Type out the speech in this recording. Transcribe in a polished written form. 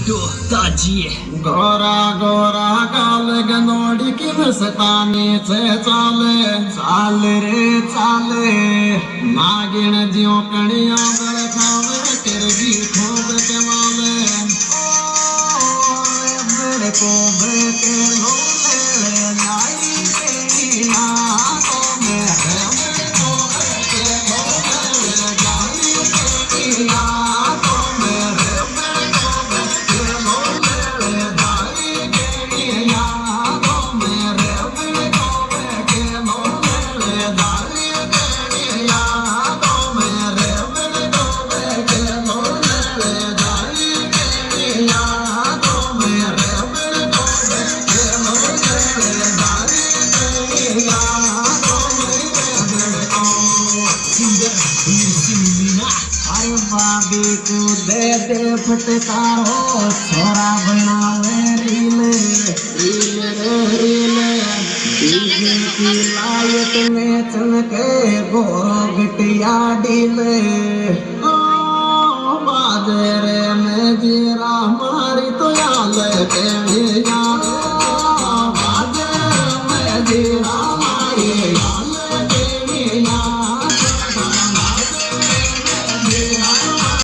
तो ताजी गोरा गोरा गाल गनोड़ी की मस्तानी से चाले चाल रे चाले नागिन जियो कणिया गल खावे तिरगी खूब के माले बड़े को बेके लोले लाई के ना तो मैं बड़े को बेके लोले लाई के ना तो मैं बड़े को बेके लोले लाई के ना तो मैं बड़े को बेके लोले लाई के ना तो मैं बड़े को बेके लोले लाई के ना तो मैं बड़े को बेके लोले लाई के ना तो मैं बड़े को सिंगर सिंबिना आय बाबी को दे फटकारो छोरा बनावे रीले रीले रे रीले डीजे की लाइट में चमके गोरो बिटिया डीले ओ बाजे रे में जीरा मारी तो याल टेढ़िया बाजे रे में जीरा मारी